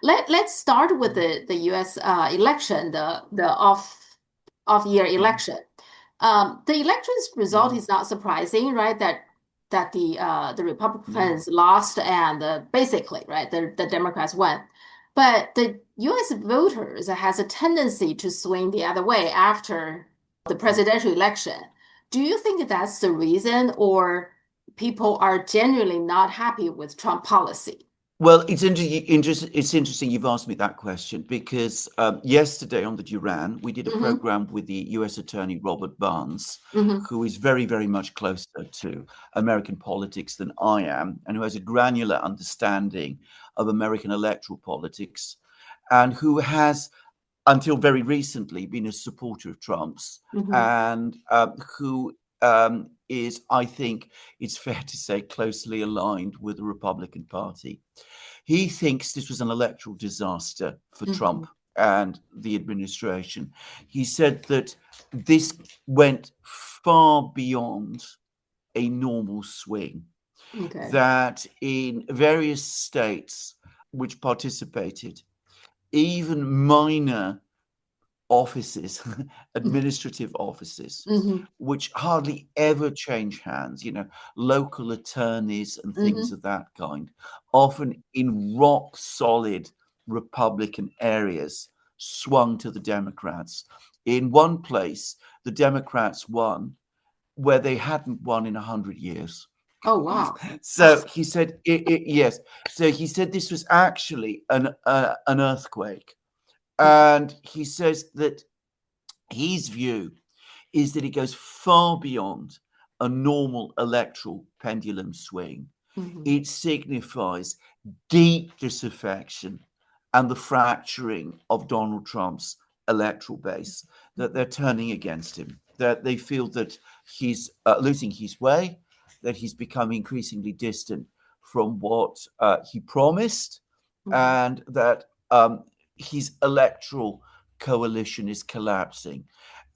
Let's start with the U.S. Election, the off year Mhm. election. The election's result Yeah. is not surprising, right? That the No. Republicans lost and basically, right, the Democrats won. But the U.S. voters has a tendency to swing the other way after the presidential election. Do you think that's the reason, or people are genuinely not happy with Trump policy? Well, it's interesting you've asked me that question because yesterday on the Duran, we did a Hmm. program with the US Attorney Robert Barnes, Hmm. who is very, very much closer to American politics than I am, and who has a granular understanding of American electoral politics, and who has, until very recently, been a supporter of Trump's, Hmm. and who is, I think, it's fair to say, closely aligned with the Republican Party. He thinks this was an electoral disaster for Hmm. Trump and the administration. He said that this went far beyond a normal swing, Okay. that in various states which participated, even minor offices, administrative offices, Hmm. which hardly ever change hands, local attorneys and things Hmm. of that kind, often in rock solid Republican areas, swung to the Democrats. In one place, the Democrats won where they hadn't won in 100 years. Oh, wow. So he said, yes. So he said this was actually an earthquake. And he says that his view is that it goes far beyond a normal electoral pendulum swing. Hmm. It signifies deep disaffection and the fracturing of Donald Trump's electoral base, that they're turning against him, that they feel that he's losing his way, that he's becoming increasingly distant from what he promised, Hmm. and that his electoral coalition is collapsing.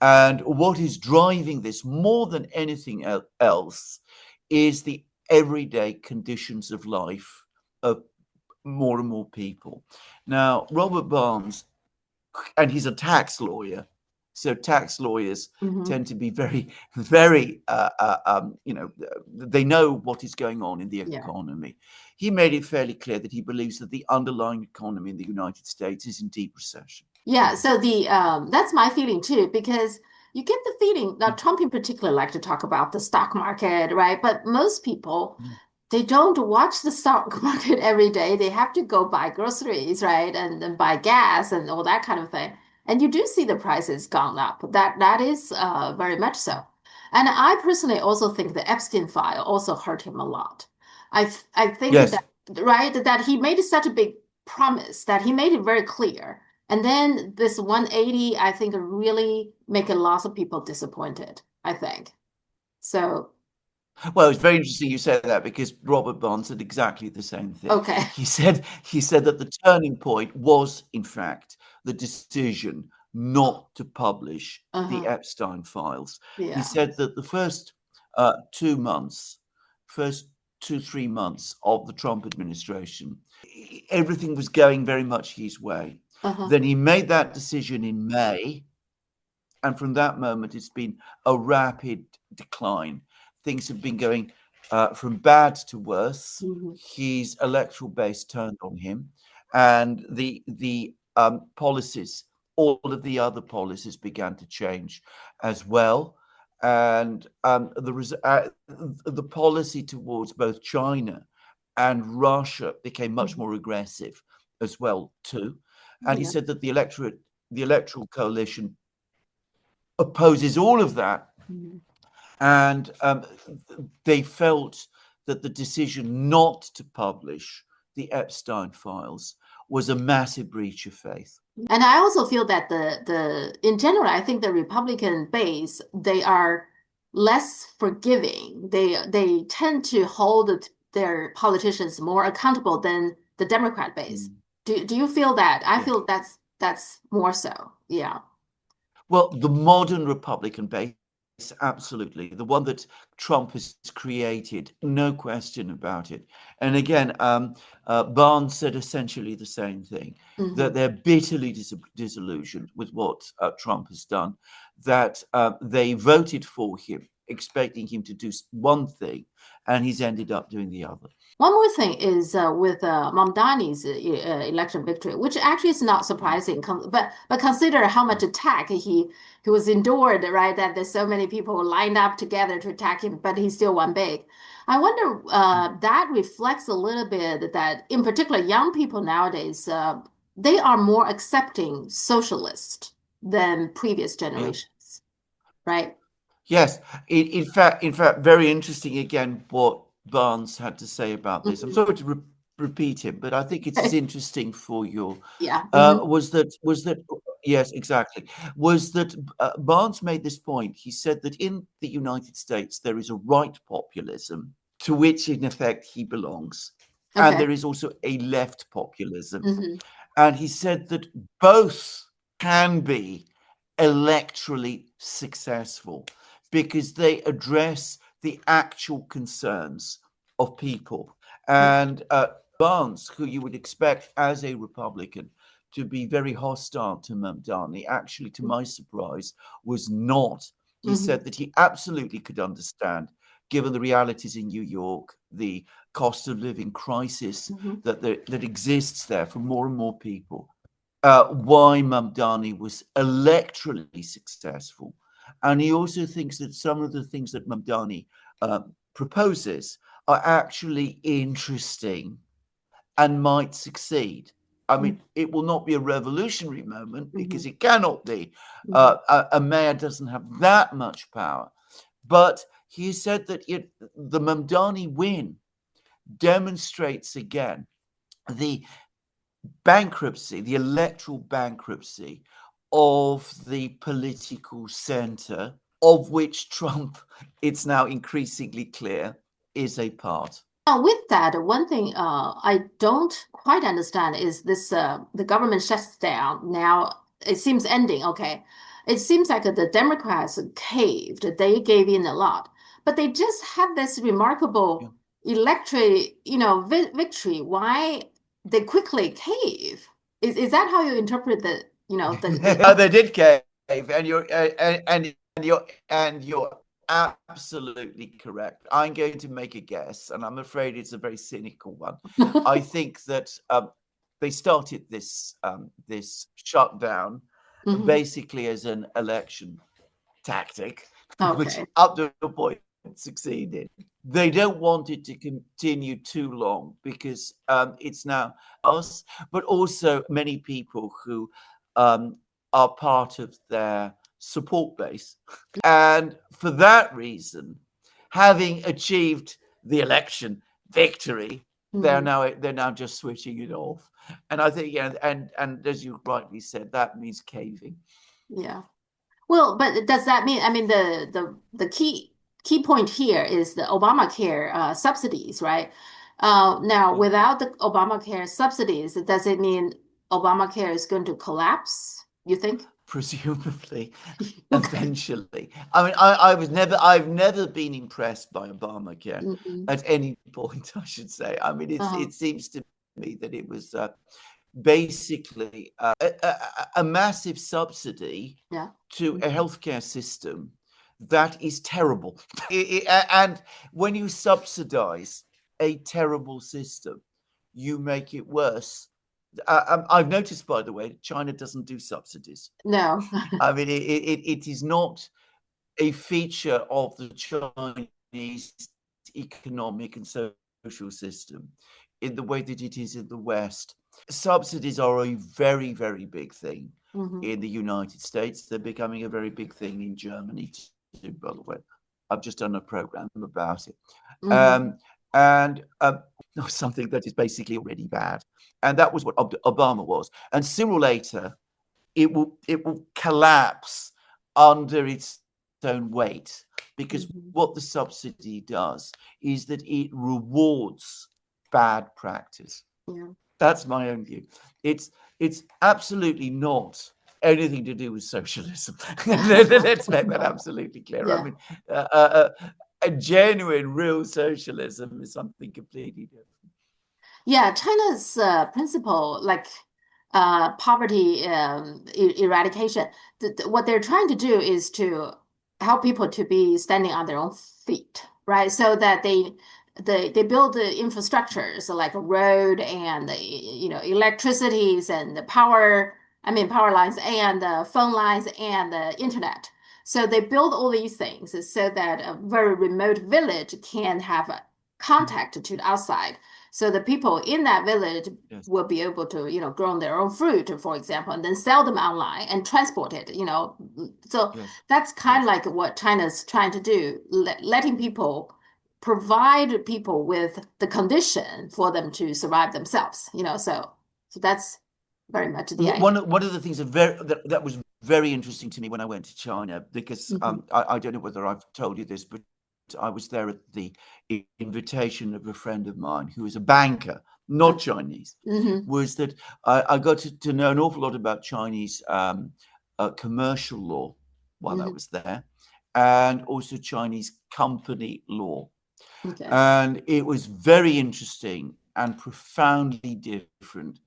And what is driving this more than anything else is the everyday conditions of life of more and more people. Now, Robert Barnes, and he's a tax lawyer, so tax lawyers Hmm. tend to be very, very, they know what is going on in the Yeah. economy. He made it fairly clear that he believes that the underlying economy in the United States is in deep recession. Yeah. So the that's my feeling too, because you get the feeling that Trump in particular like to talk about the stock market, right? But most people Mm. they don't watch the stock market every day. They have to go buy groceries, right? And buy gas and all that kind of thing. And you do see the prices gone up. That is very much so. And I personally also think the Epstein file also hurt him a lot. I think that Yes. right that he made such a big promise that he made it very clear. And then this 180, I think, really make a lot of people disappointed, I think. So, Well, it's very interesting you say that because Robert Barnes said exactly the same thing. okay. He said that the turning point was, in fact, the decision not to publish the Uh-huh. Epstein files. He Yeah. said that the two months, first 2, 3 months of the Trump administration, everything was going very much his way. Uh-huh. Then he made that decision in May, and from that moment, it's been a rapid decline. Things have been going from bad to worse. Mhm. His electoral base turned on him, and the policies, all of the other policies, began to change as well. And the policy towards both China and Russia became much Mhm. more aggressive as well too. And he Yeah. said that the electoral coalition opposes all of that. Mhm. And they felt that the decision not to publish the Epstein files was a massive breach of faith. And I also feel that the in general, I think the Republican base, they are less forgiving. They tend to hold their politicians more accountable than the Democrat base. Mm. Do you feel that? I Yes. feel that's more so. Yeah. Well, the modern Republican base absolutely. The one that Trump has created, no question about it. And again, Barnes said essentially the same thing, that Hmm. they're bitterly disillusioned with what Trump has done, that they voted for him, expecting him to do one thing, and he's ended up doing the other. One more thing is with Mamdani's election victory, which actually is not surprising, but consider how much attack he was endured, right? That there's so many people lined up together to attack him, but he still won big. I wonder that reflects a little bit that, in particular, young people nowadays they are more accepting socialist than previous Yeah. generations, right? Yes, in fact, very interesting again what Barnes had to say about this. I'm Hmm. sorry to repeat it, but I think it is interesting for your Yeah. Hmm. was that yes, exactly. Was that Barnes made this point? He said that in the United States there is a right populism to which, in effect, he belongs, and Okay. there is also a left populism. Hmm. And he said that both can be electorally successful because they address the actual concerns of people. And Barnes, who you would expect as a Republican to be very hostile to Mamdani, actually, to my surprise, was not. He Hmm. said that he absolutely could understand, given the realities in New York, the cost of living crisis Hmm. that exists there for more and more people, why Mamdani was electorally successful. And he also thinks that some of the things that Mamdani proposes are actually interesting and might succeed. I mean, it will not be a revolutionary moment Hmm. because it cannot be. Hmm. A mayor doesn't have that much power. But he said that the Mamdani win demonstrates again the bankruptcy, the electoral bankruptcy of the political center, of which Trump, it's now increasingly clear, is a part. Now, with that, one thing I don't quite understand is this the government shuts down. Now it seems ending. Okay. It seems like the Democrats caved. They gave in a lot, but they just had this Yeah. remarkable victory. Why they quickly cave? Is that how you interpret the They did cave, and you're absolutely correct. I'm going to make a guess, and I'm afraid it's a very cynical one. I think that they started this shutdown Mhm. basically as an election tactic, which Okay. up to a point succeeded. They don't want it to continue too long because it's now us, but also many people who um, are part of their support base. And for that reason, having achieved the election victory, Mhm. they're now just switching it off. And I think, yeah, and as you rightly said, that means caving. Yeah. Well, but does that mean, I mean, the key point here is the Obamacare subsidies, right? Now, Yeah. without the Obamacare subsidies, does it mean Obamacare is going to collapse, you think? Presumably, Okay. eventually. I mean, I've never been impressed by Obamacare Hmm. at any point, I should say. I mean, Uh-huh. it seems to me that it was basically a massive subsidy Yeah. to a Mhm. healthcare system that is terrible. And when you subsidize a terrible system, you make it worse. I've noticed, by the way, China doesn't do subsidies. No. I mean, it is not a feature of the Chinese economic and social system in the way that it is in the West. Subsidies are a very, very big thing Hmm. in the United States. They're becoming a very big thing in Germany too, by the way. I've just done a program about it. Hmm. Um, and something that is basically already bad. And that was what Obama was. And sooner or later, it will collapse under its own weight because Hmm. what the subsidy does is that it rewards bad practice. Yeah. That's my own view. It's absolutely not anything to do with socialism. Let's make that absolutely clear. I Yeah. mean, a genuine, real socialism is something completely different. Yeah, China's principle, like poverty eradication, what they're trying to do is to help people to be standing on their own feet, right? So that they build the infrastructure, so like a road and electricities and the power, I mean power lines and the phone lines and the internet. So they build all these things so that a very remote village can have a contact to the outside. So the people in that village Yes, will be able to, grow their own fruit, for example, and then sell them online and transport it. So yes, that's kind of yes, like what China's trying to do, letting people provide people with the condition for them to survive themselves. So that's very much the idea. one of the things that was very interesting to me when I went to China, because Hmm. I don't know whether I've told you this, but I was there at the invitation of a friend of mine who is a banker, not Okay. Chinese. Hmm. Was that I got to know an awful lot about Chinese commercial law while I Hmm. was there, and also Chinese company law. Okay. And it was very interesting and profoundly different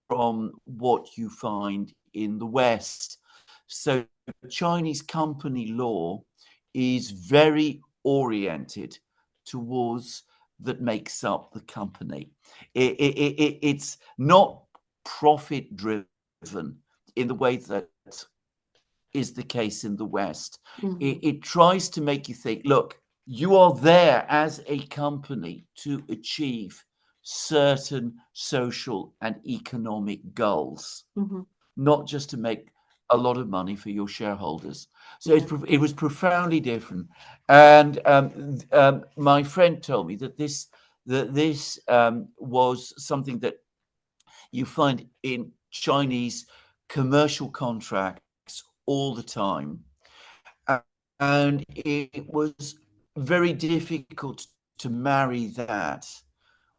from what you find in the West. So, Chinese company law is very oriented towards that makes up the company. It's not profit driven in the way that is the case in the West. Hmm. It tries to make you think, look, you are there as a company to achieve certain social and economic goals, Hmm. not just to make a lot of money for your shareholders. So Yeah. it was profoundly different. And my friend told me that this was something that you find in Chinese commercial contracts all the time. And it was very difficult to marry that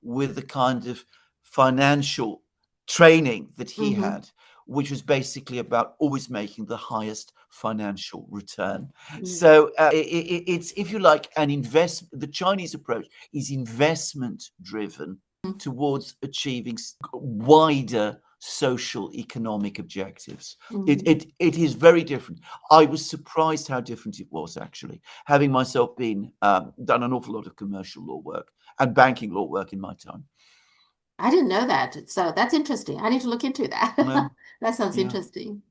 with the kind of financial training that he Hmm. had, which was basically about always making the highest financial return. Hmm. So it's, if you like, an invest. The Chinese approach is investment driven towards achieving wider social economic objectives. It, Hmm. it it is very different. I was surprised how different it was, actually, having myself been done an awful lot of commercial law work and banking law work in my time. I didn't know that. So that's interesting. I need to look into that. Yeah, That sounds yeah. interesting.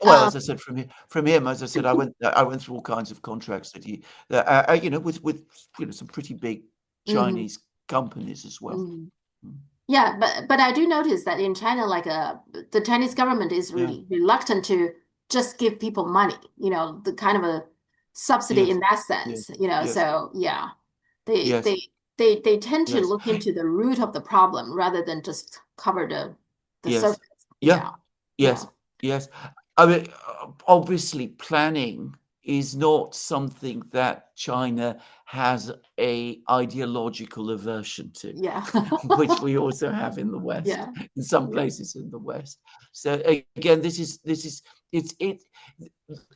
Well, Um, as I said, from him, as I said, I went through all kinds of contracts that he, with some pretty big mhm, Chinese companies as well. mhm. Mm. Yeah, but I do notice that in China, like the Chinese government is Yeah. really reluctant to just give people money, the kind of a subsidy in Yes. that Yes. sense. Yes. So yeah, they Yes. they they tend to Yes. look into the root of the problem rather than just cover the Yes. surface. Yeah. Yeah, yeah, Yes. Yes. I mean, obviously, planning is not something that China has a ideological aversion to, yeah, which we also have in the West, yeah, in some yeah. places in the West. So again, this is it's it.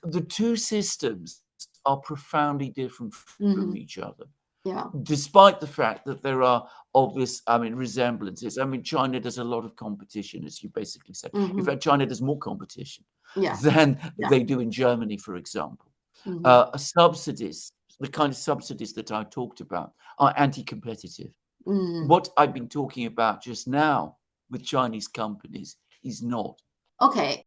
The two systems are profoundly different from Hmm. each other, Yeah. despite the fact that there are obvious, I mean, resemblances. I mean, China does a lot of competition, as you basically said. In Hmm. fact, China does more competition Yeah, than yeah. they do in Germany, for example. Hmm. Subsidies, the kind of subsidies that I talked about, are anti-competitive. Hmm. What I've been talking about just now with Chinese companies is not. Okay.